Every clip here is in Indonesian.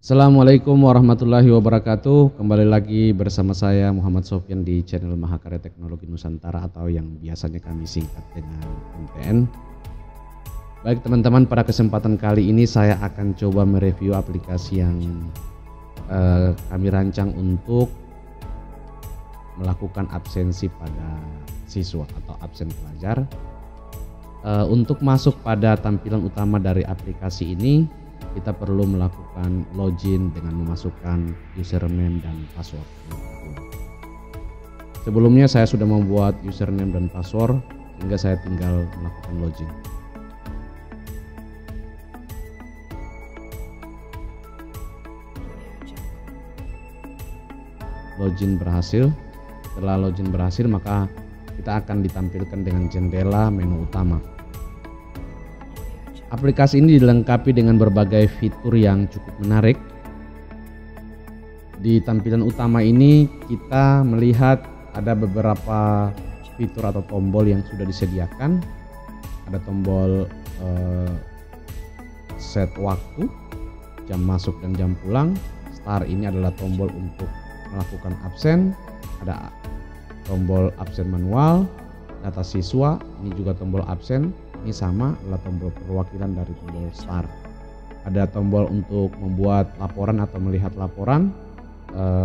Assalamualaikum warahmatullahi wabarakatuh. Kembali lagi bersama saya Muhammad Sofyan di channel Mahakarya Teknologi Nusantara atau yang biasanya kami singkat dengan MTN. Baik teman-teman, pada kesempatan kali ini saya akan coba mereview aplikasi yang kami rancang untuk melakukan absensi pada siswa atau absen pelajar. Untuk masuk pada tampilan utama dari aplikasi ini, kita perlu melakukan login dengan memasukkan username dan password. Sebelumnya saya sudah membuat username dan password, sehingga saya tinggal melakukan login. Login berhasil. Setelah login berhasil, maka kita akan ditampilkan dengan jendela menu utama. Aplikasi ini dilengkapi dengan berbagai fitur yang cukup menarik. Di tampilan utama ini kita melihat ada beberapa fitur atau tombol yang sudah disediakan. Ada tombol set waktu, jam masuk dan jam pulang. Start ini adalah tombol untuk melakukan absen. Ada tombol absen manual, data siswa, ini juga tombol absen. Ini sama adalah tombol perwakilan dari tombol start. Ada tombol untuk membuat laporan atau melihat laporan,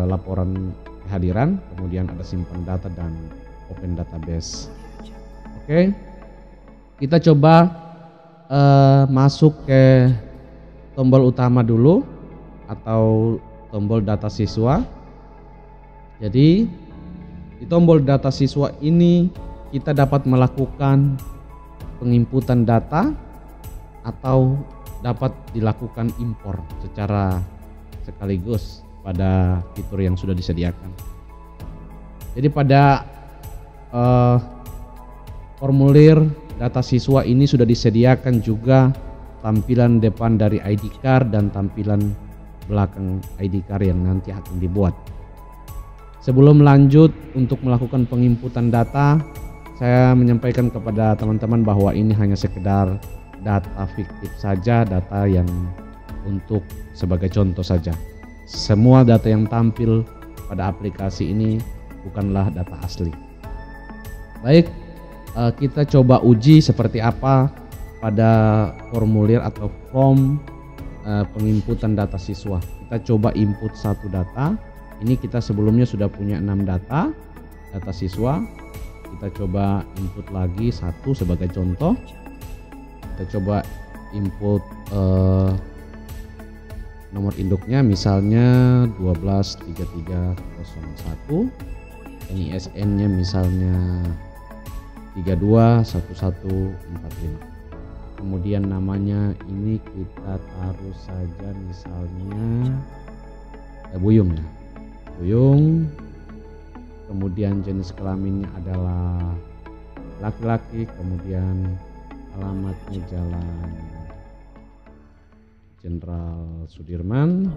laporan kehadiran, kemudian ada simpan data dan open database. Oke, kita coba masuk ke tombol utama dulu atau tombol data siswa. Jadi di tombol data siswa ini kita dapat melakukan penginputan data atau dapat dilakukan impor secara sekaligus pada fitur yang sudah disediakan. Jadi pada formulir data siswa ini sudah disediakan juga tampilan depan dari ID card dan tampilan belakang ID card yang nanti akan dibuat. Sebelum lanjut untuk melakukan penginputan data, saya menyampaikan kepada teman-teman bahwa ini hanya sekedar data fiktif saja, data yang untuk sebagai contoh saja. Semua data yang tampil pada aplikasi ini bukanlah data asli. Baik, kita coba uji seperti apa pada formulir atau form penginputan data siswa. Kita coba input satu data. Ini kita sebelumnya sudah punya 6 data siswa. Kita coba input lagi satu sebagai contoh. Kita coba input nomor induknya, misalnya 123301. NISN-nya misalnya 321145. Kemudian namanya ini kita taruh saja misalnya Buyung ya. Buyung. Kemudian jenis kelaminnya adalah laki-laki, kemudian alamatnya Jalan Jenderal Sudirman.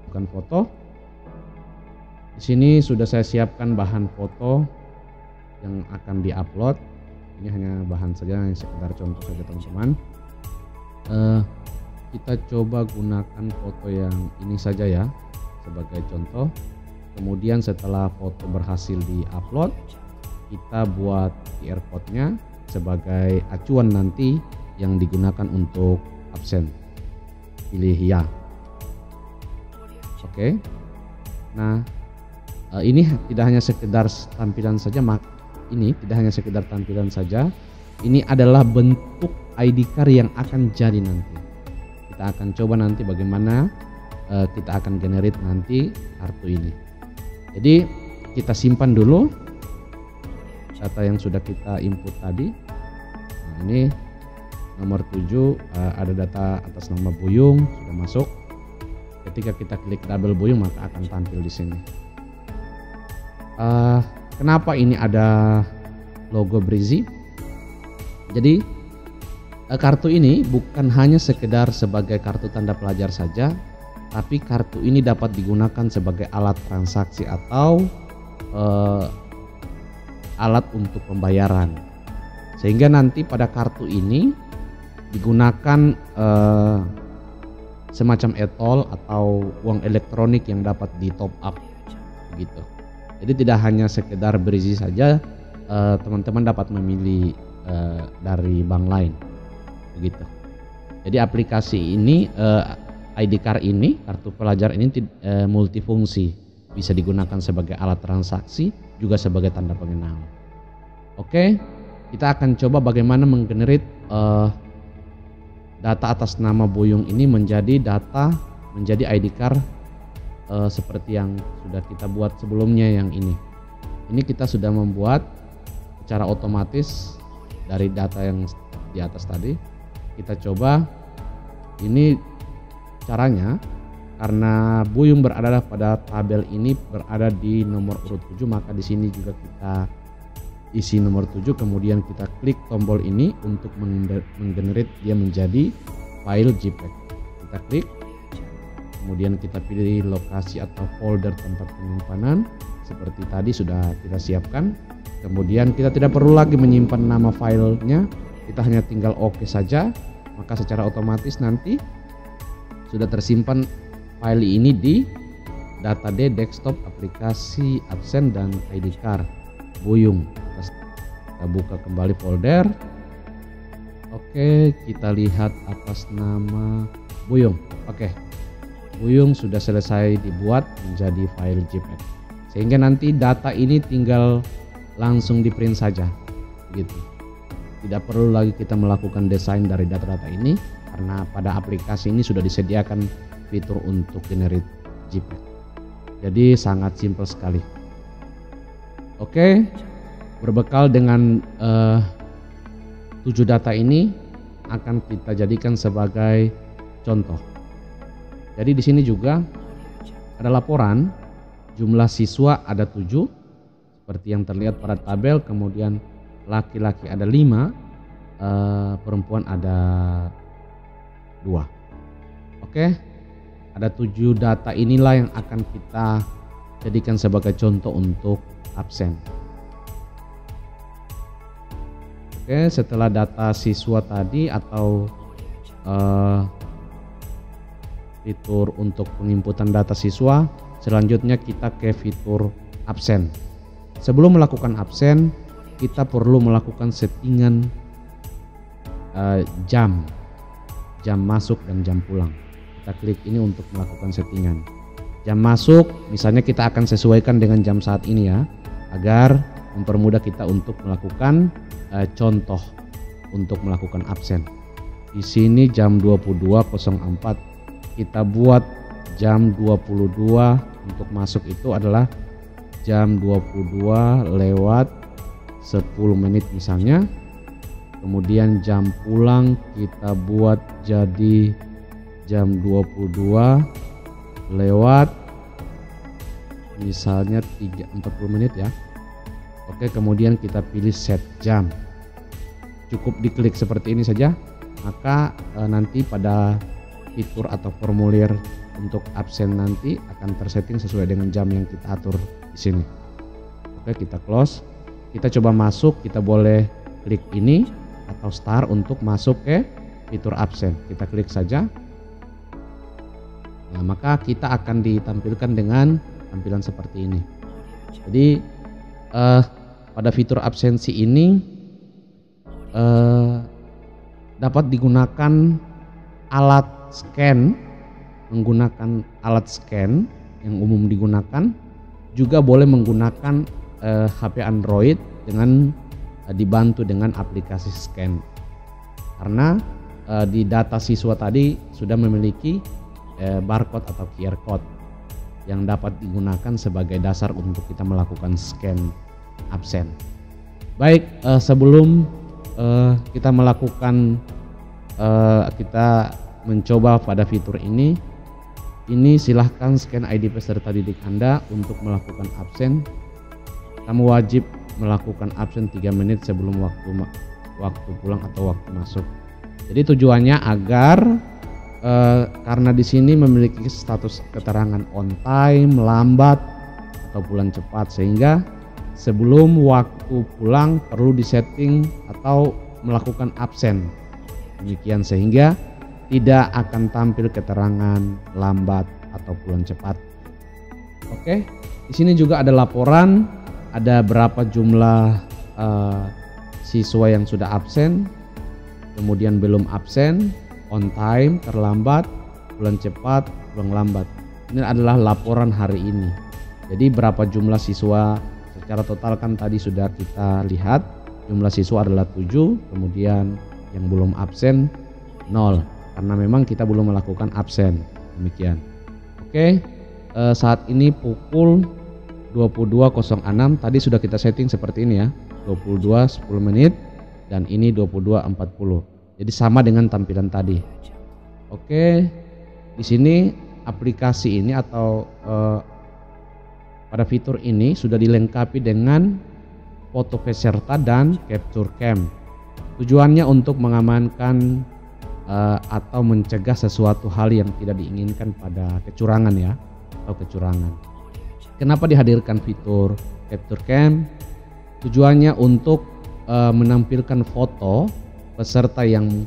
Bukan foto. Di sini sudah saya siapkan bahan foto yang akan diupload. Ini hanya bahan saja, yang sekedar contoh saja teman-teman. Kita coba gunakan foto yang ini saja ya sebagai contoh. Kemudian setelah foto berhasil di-upload, kita buat QR code-nya sebagai acuan nanti yang digunakan untuk absen. Pilih ya. Oke. Nah, ini tidak hanya sekedar tampilan saja, ini tidak hanya sekedar tampilan saja. Ini adalah bentuk ID card yang akan jadi nanti. Kita akan coba nanti bagaimana kita akan generate nanti kartu ini. Jadi kita simpan dulu data yang sudah kita input tadi. Nah, ini nomor 7 ada data atas nama Buyung sudah masuk. Ketika kita klik double Buyung maka akan tampil di sini. Kenapa ini ada logo Brizi? Jadi kartu ini bukan hanya sekedar sebagai kartu tanda pelajar saja, tapi kartu ini dapat digunakan sebagai alat transaksi atau alat untuk pembayaran. Sehingga nanti pada kartu ini digunakan semacam e-tol atau uang elektronik yang dapat di top up gitu. Jadi tidak hanya sekedar berisi saja, teman-teman dapat memilih dari bank lain begitu. Jadi aplikasi ini ID card ini, kartu pelajar ini multifungsi, bisa digunakan sebagai alat transaksi juga sebagai tanda pengenal. Oke, kita akan coba bagaimana menggenerate data atas nama Buyung ini menjadi ID card seperti yang sudah kita buat sebelumnya yang ini. Ini kita sudah membuat secara otomatis dari data yang di atas tadi. Kita coba, ini caranya karena Buyung berada pada tabel ini berada di nomor urut 7, maka di sini juga kita isi nomor 7, kemudian kita klik tombol ini untuk menggenerate dia menjadi file JPEG. Kita klik, kemudian kita pilih lokasi atau folder tempat penyimpanan seperti tadi sudah kita siapkan. Kemudian kita tidak perlu lagi menyimpan nama filenya, kita hanya tinggal oke saja, maka secara otomatis nanti sudah tersimpan file ini di data D desktop aplikasi absen dan ID card Buyung. Kita buka kembali folder. Oke, kita lihat atas nama Buyung. Oke, Buyung sudah selesai dibuat menjadi file JPEG, sehingga nanti data ini tinggal langsung di print saja gitu. Tidak perlu lagi kita melakukan desain dari data-data ini, karena pada aplikasi ini sudah disediakan fitur untuk generate JPEG. Jadi sangat simpel sekali. Oke, berbekal dengan 7 data ini akan kita jadikan sebagai contoh. Jadi di sini juga ada laporan jumlah siswa ada 7 seperti yang terlihat pada tabel, kemudian laki-laki ada 5, perempuan ada 2. Oke, ada 7 data inilah yang akan kita jadikan sebagai contoh untuk absen. Oke, setelah data siswa tadi atau fitur untuk penginputan data siswa, selanjutnya kita ke fitur absen. Sebelum melakukan absen, kita perlu melakukan settingan jam masuk dan jam pulang. Kita klik ini untuk melakukan settingan. Jam masuk misalnya kita akan sesuaikan dengan jam saat ini ya, agar mempermudah kita untuk melakukan contoh untuk melakukan absen. Di sini jam 22.04, kita buat jam 22 untuk masuk itu adalah jam 22:10 misalnya. Kemudian jam pulang kita buat jadi jam 22 lewat misalnya 40 ya. Oke, kemudian kita pilih set jam. Cukup diklik seperti ini saja, maka nanti pada fitur atau formulir untuk absen nanti akan tersetting sesuai dengan jam yang kita atur di sini. Oke, kita close. Kita coba masuk, kita boleh klik ini atau star untuk masuk ke fitur absen. Kita klik saja. Nah, maka kita akan ditampilkan dengan tampilan seperti ini. Jadi pada fitur absensi ini dapat digunakan alat scan, menggunakan alat scan yang umum digunakan, juga boleh menggunakan HP Android dengan dibantu dengan aplikasi scan. Karena di data siswa tadi sudah memiliki barcode atau QR code yang dapat digunakan sebagai dasar untuk kita melakukan scan absen. Baik, sebelum kita melakukan kita mencoba pada fitur ini silahkan scan ID peserta didik Anda untuk melakukan absen. Kamu wajib melakukan absen 3 menit sebelum waktu pulang atau waktu masuk. Jadi tujuannya agar karena di sini memiliki status keterangan on time, lambat atau pulang cepat, sehingga sebelum waktu pulang perlu disetting atau melakukan absen. Demikian sehingga tidak akan tampil keterangan lambat atau pulang cepat. Oke, di sini juga ada laporan, ada berapa jumlah siswa yang sudah absen, kemudian belum absen, on time, terlambat, pulang cepat, pulang lambat. Ini adalah laporan hari ini. Jadi berapa jumlah siswa secara total kan tadi sudah kita lihat, jumlah siswa adalah 7, kemudian yang belum absen 0 karena memang kita belum melakukan absen. Demikian. Oke, saat ini pukul 22.06, tadi sudah kita setting seperti ini ya, 22.10 menit dan ini 22.40. Jadi sama dengan tampilan tadi. Oke, di sini aplikasi ini atau pada fitur ini sudah dilengkapi dengan foto peserta dan capture cam. Tujuannya untuk mengamankan atau mencegah sesuatu hal yang tidak diinginkan pada kecurangan ya, atau kecurangan. Kenapa dihadirkan fitur capture cam? Tujuannya untuk menampilkan foto peserta yang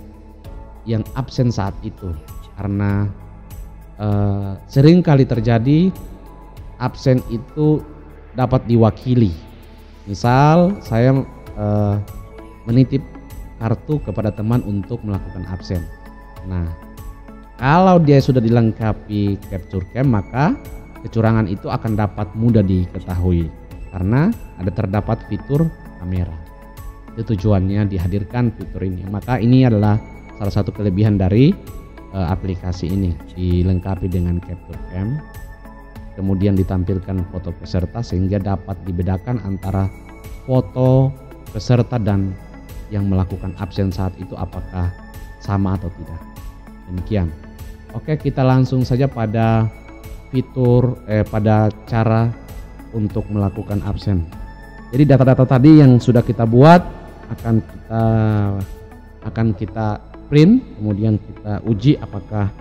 absen saat itu, karena sering kali terjadi absen itu dapat diwakili. Misal saya menitip kartu kepada teman untuk melakukan absen. Nah, kalau dia sudah dilengkapi capture cam, maka kecurangan itu akan dapat mudah diketahui karena terdapat fitur kamera. Itu tujuannya dihadirkan fitur ini. Maka ini adalah salah satu kelebihan dari aplikasi ini, dilengkapi dengan capture cam, kemudian ditampilkan foto peserta sehingga dapat dibedakan antara foto peserta dan yang melakukan absen saat itu apakah sama atau tidak. Demikian. Oke, kita langsung saja pada fitur pada cara untuk melakukan absen. Jadi data-data tadi yang sudah kita buat akan kita print, kemudian kita uji apakah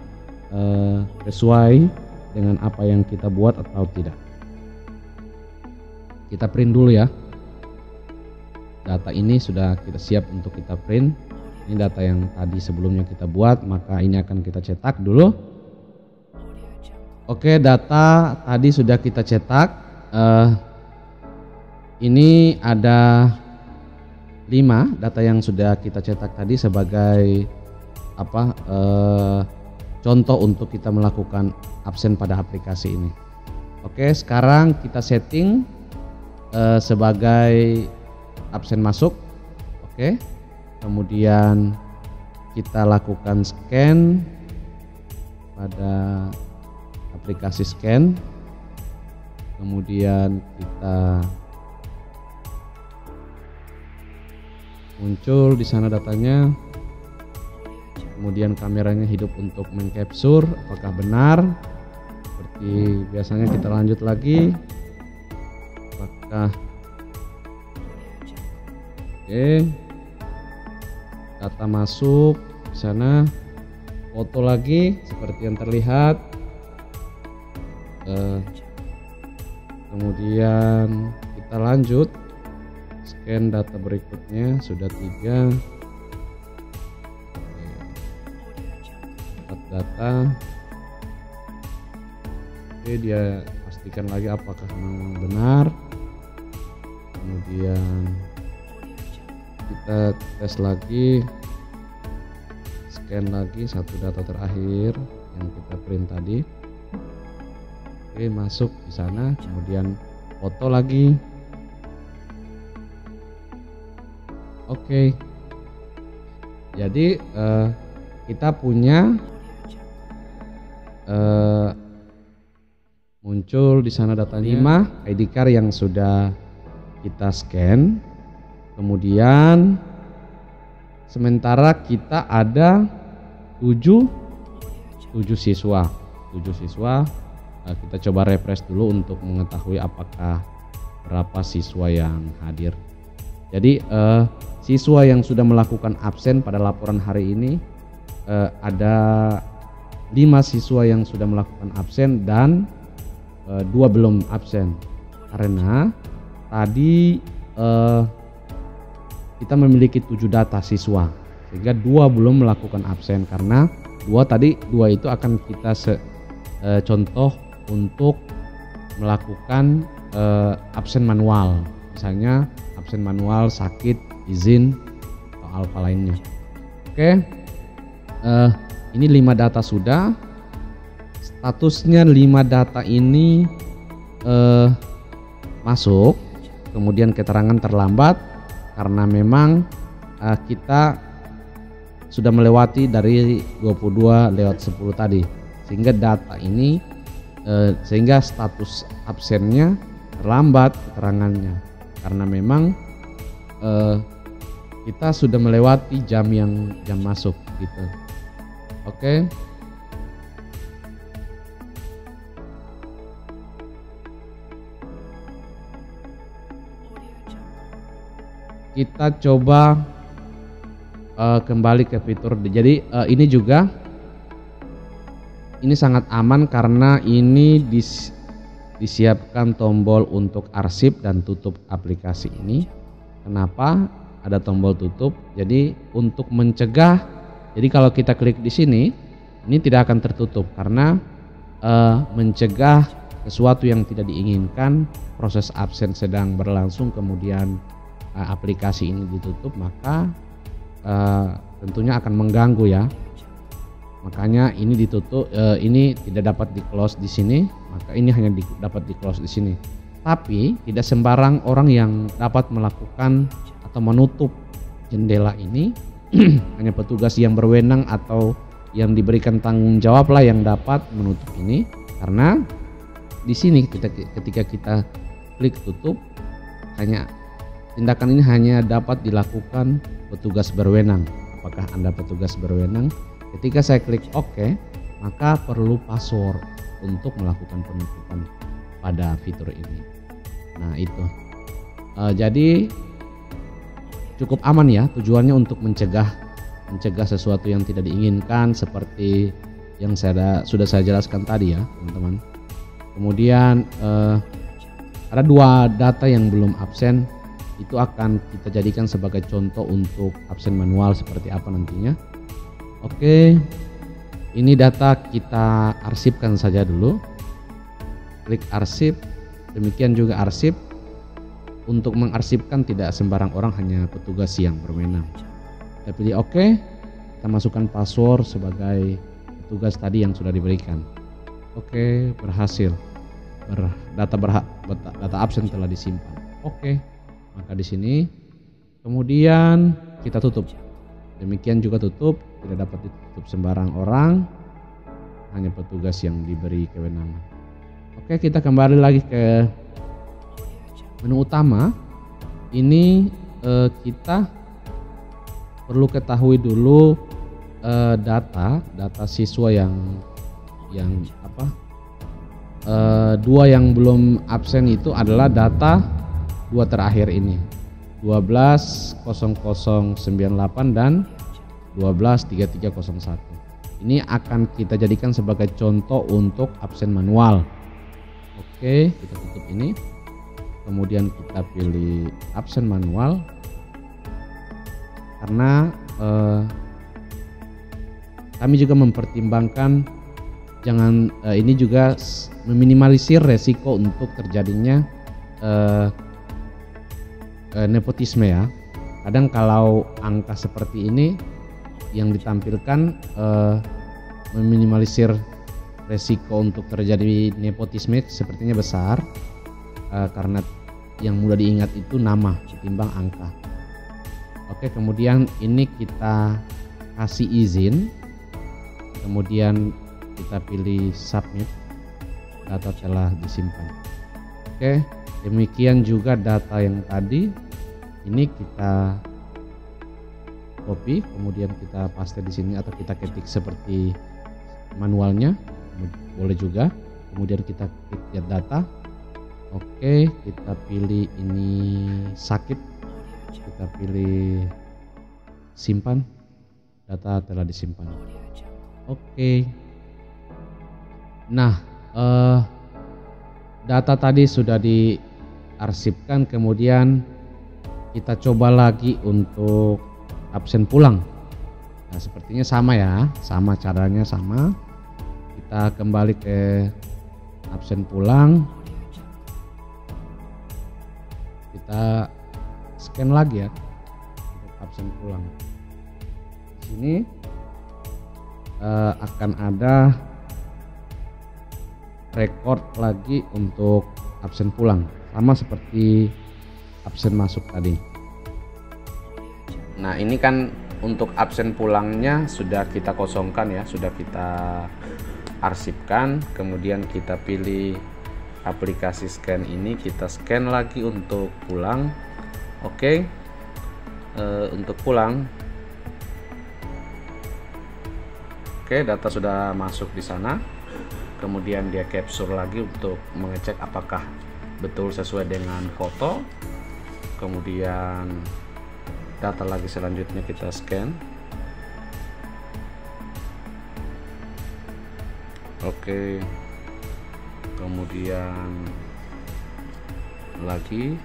sesuai dengan apa yang kita buat atau tidak. Kita print dulu ya. Data ini sudah kita siap untuk kita print. Ini data yang tadi sebelumnya kita buat, maka ini akan kita cetak dulu. Oke, data tadi sudah kita cetak. Ini ada 5 data yang sudah kita cetak tadi sebagai contoh untuk kita melakukan absen pada aplikasi ini. Oke, sekarang kita setting sebagai absen masuk. Oke, kemudian kita lakukan scan pada aplikasi scan, kemudian kita muncul di sana datanya, kemudian kameranya hidup untuk mengcapture apakah benar. Seperti biasanya kita lanjut lagi, apakah oke, data masuk di sana, foto lagi seperti yang terlihat, kemudian kita lanjut scan data berikutnya, sudah 3 data. Oke, dia pastikan lagi apakah memang benar, kemudian kita tes lagi, scan lagi satu data terakhir yang kita print tadi. Oke, masuk di sana, kemudian foto lagi. Oke, jadi kita punya muncul di sana datanya 5 ID card yang sudah kita scan. Kemudian sementara kita ada 7 siswa. Kita coba refresh dulu untuk mengetahui apakah berapa siswa yang hadir. Jadi siswa yang sudah melakukan absen pada laporan hari ini ada 5 siswa yang sudah melakukan absen dan 2 belum absen, karena tadi kita memiliki 7 data siswa sehingga 2 belum melakukan absen karena dua itu akan kita contoh untuk melakukan absen manual, misalnya absen manual, sakit, izin, atau alfa lainnya. Oke, ini 5 data sudah. Statusnya 5 data ini masuk, kemudian keterangan terlambat karena memang kita sudah melewati dari 22 lewat 10 tadi, sehingga data ini sehingga status absennya terlambat keterangannya karena memang kita sudah melewati jam masuk gitu. Oke. Kita coba kembali ke fitur. Jadi ini juga sangat aman karena ini disiapkan tombol untuk arsip dan tutup aplikasi ini. Kenapa ada tombol tutup? Jadi untuk mencegah, jadi kalau kita klik di sini, ini tidak akan tertutup karena mencegah sesuatu yang tidak diinginkan, proses absen sedang berlangsung kemudian aplikasi ini ditutup, maka tentunya akan mengganggu ya. Makanya ini ditutup, ini tidak dapat di close di sini, maka ini hanya dapat di close di sini. Tapi tidak sembarang orang yang dapat melakukan atau menutup jendela ini. Hanya petugas yang berwenang atau yang diberikan tanggung jawab lah yang dapat menutup ini, karena di sini ketika kita klik tutup, tindakan ini hanya dapat dilakukan petugas berwenang. Apakah Anda petugas berwenang? Ketika saya klik OK, maka perlu password untuk melakukan penutupan pada fitur ini. Nah itu, jadi cukup aman ya, tujuannya untuk mencegah sesuatu yang tidak diinginkan seperti yang sudah saya jelaskan tadi ya teman-teman. Kemudian ada 2 data yang belum absen, itu akan kita jadikan sebagai contoh untuk absen manual seperti apa nantinya. Oke, ini data kita arsipkan saja dulu. Klik arsip, demikian juga arsip. Untuk mengarsipkan tidak sembarang orang, hanya petugas yang berwenang. Kita pilih OK, kita masukkan password sebagai petugas tadi yang sudah diberikan. Oke, berhasil. Data absen telah disimpan. Oke. Maka di sini kemudian kita tutup. Demikian juga tutup, tidak dapat ditutup sembarang orang, hanya petugas yang diberi kewenangan. Oke, kita kembali lagi ke menu utama. Ini kita perlu ketahui dulu data siswa yang 2 yang belum absen itu adalah data 2 terakhir ini, 12.0098 dan 12.3301. Ini akan kita jadikan sebagai contoh untuk absen manual. Oke, kita tutup ini. Kemudian kita pilih absen manual. Karena kami juga mempertimbangkan ini juga meminimalisir resiko untuk terjadinya nepotisme ya. Kadang kalau angka seperti ini yang ditampilkan meminimalisir resiko untuk terjadi nepotisme sepertinya besar, karena yang mudah diingat itu nama ketimbang angka. Oke, kemudian ini kita kasih izin, kemudian kita pilih submit, data telah disimpan. Oke, demikian juga data yang tadi ini kita copy, kemudian kita paste di sini atau kita ketik seperti manualnya, boleh juga. Kemudian kita klik get data. Oke, kita pilih ini sakit, kita pilih simpan, data telah disimpan. Oke, nah data tadi sudah diarsipkan, kemudian kita coba lagi untuk absen pulang. Nah, sepertinya sama ya, sama caranya sama. Kita kembali ke absen pulang. Kita scan lagi ya untuk absen pulang. Di sini akan ada record lagi untuk absen pulang, sama seperti absen masuk tadi. Nah, ini kan untuk absen pulangnya sudah kita kosongkan ya, sudah kita arsipkan. Kemudian kita pilih aplikasi scan ini, kita scan lagi untuk pulang. Oke. Untuk pulang, oke, data sudah masuk di sana. Kemudian dia capture lagi untuk mengecek apakah betul sesuai dengan foto. Kemudian data lagi selanjutnya kita scan. Oke. Kemudian lagi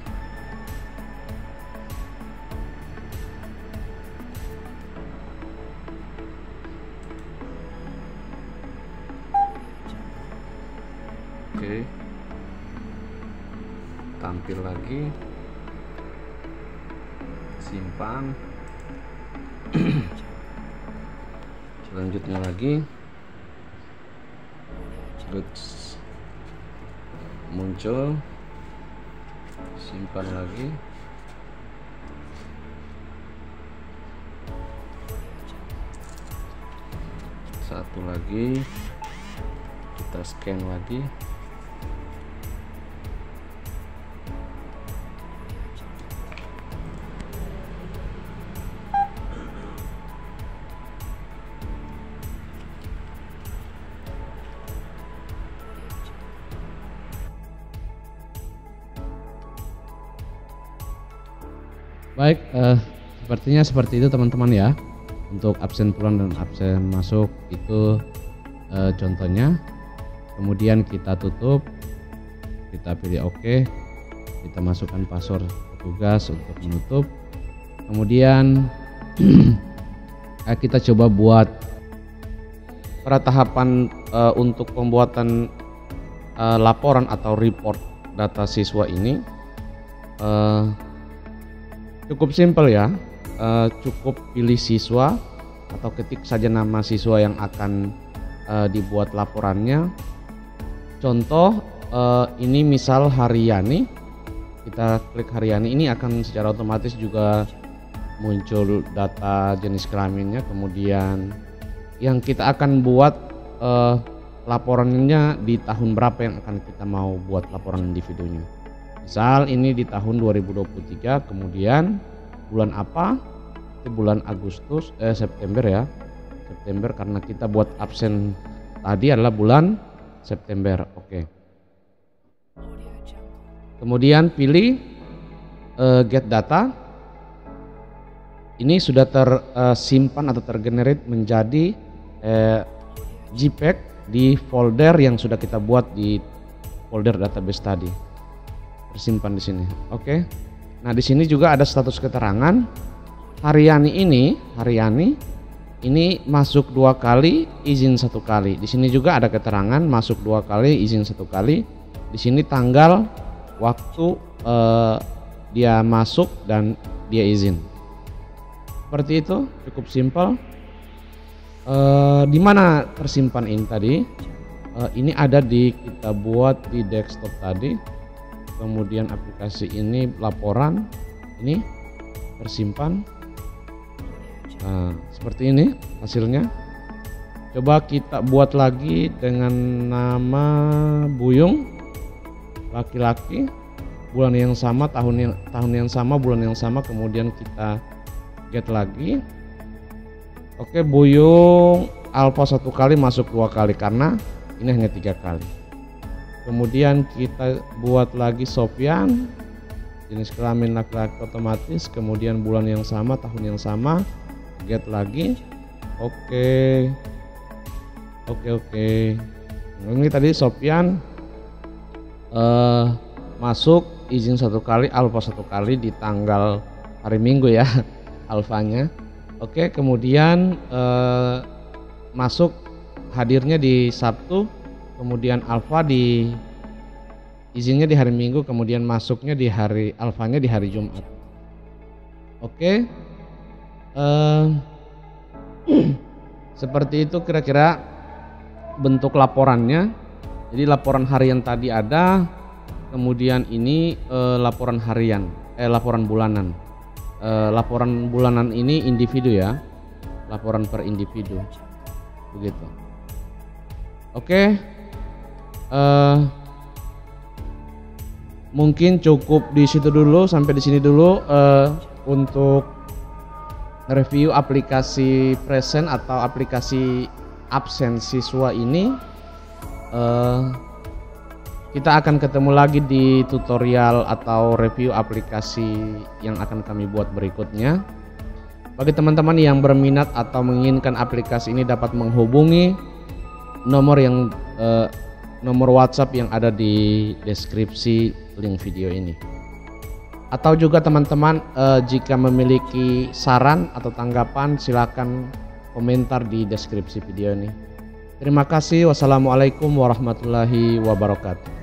oke, tampil lagi, simpan. Selanjutnya lagi terus muncul, simpan lagi. Satu lagi kita scan lagi. Baik, sepertinya seperti itu teman-teman ya. Untuk absen pulang dan absen masuk itu contohnya. Kemudian kita tutup, kita pilih OK, kita masukkan password petugas untuk menutup. Kemudian kita coba buat pada tahapan untuk pembuatan laporan atau report data siswa ini. Cukup simpel ya, cukup pilih siswa atau ketik saja nama siswa yang akan dibuat laporannya. Contoh ini misal Haryani, kita klik Haryani, ini akan secara otomatis juga muncul data jenis kelaminnya. Kemudian yang kita akan buat laporannya di tahun berapa yang akan kita mau buat laporan individunya. Misal ini di tahun 2023, kemudian bulan apa? Itu bulan September ya. September karena kita buat absen tadi adalah bulan September. Oke. Kemudian pilih get data. Ini sudah tersimpan atau tergenerate menjadi JPEG di folder yang sudah kita buat di folder database tadi. Tersimpan di sini. Oke. Nah, di sini juga ada status keterangan. Haryani ini masuk 2 kali, izin 1 kali. Di sini juga ada keterangan masuk 2 kali, izin 1 kali. Di sini tanggal, waktu dia masuk dan dia izin. Seperti itu, cukup simpel. Di mana tersimpan ini tadi? Ini ada di kita buat di desktop tadi. Kemudian aplikasi ini laporan ini tersimpan. Nah, seperti ini hasilnya. Coba kita buat lagi dengan nama Buyung, laki-laki, bulan yang sama, tahun yang sama, bulan yang sama. Kemudian kita get lagi. Oke, Buyung alpha 1 kali, masuk 2 kali karena ini hanya 3 kali. Kemudian kita buat lagi Sofyan, jenis kelamin laki-laki otomatis. Kemudian bulan yang sama, tahun yang sama, get lagi. Oke. Ini tadi Sofyan masuk, izin 1 kali, alpha 1 kali di tanggal hari Minggu ya, alfanya. Oke, kemudian masuk hadirnya di Sabtu, kemudian alfa di izinnya di hari Minggu, kemudian masuknya di hari alfanya di hari Jumat. Oke, seperti itu kira-kira bentuk laporannya. Jadi laporan harian tadi ada, kemudian ini laporan harian, laporan bulanan. Laporan bulanan ini individu ya, laporan per individu, begitu. Oke, mungkin cukup di situ dulu, sampai di sini dulu untuk review aplikasi present atau aplikasi absen siswa ini. Kita akan ketemu lagi di tutorial atau review aplikasi yang akan kami buat berikutnya. Bagi teman-teman yang berminat atau menginginkan aplikasi ini dapat menghubungi nomor WhatsApp yang ada di deskripsi link video ini. Atau juga teman-teman jika memiliki saran atau tanggapan silakan komentar di deskripsi video ini. Terima kasih. Wassalamualaikum warahmatullahi wabarakatuh.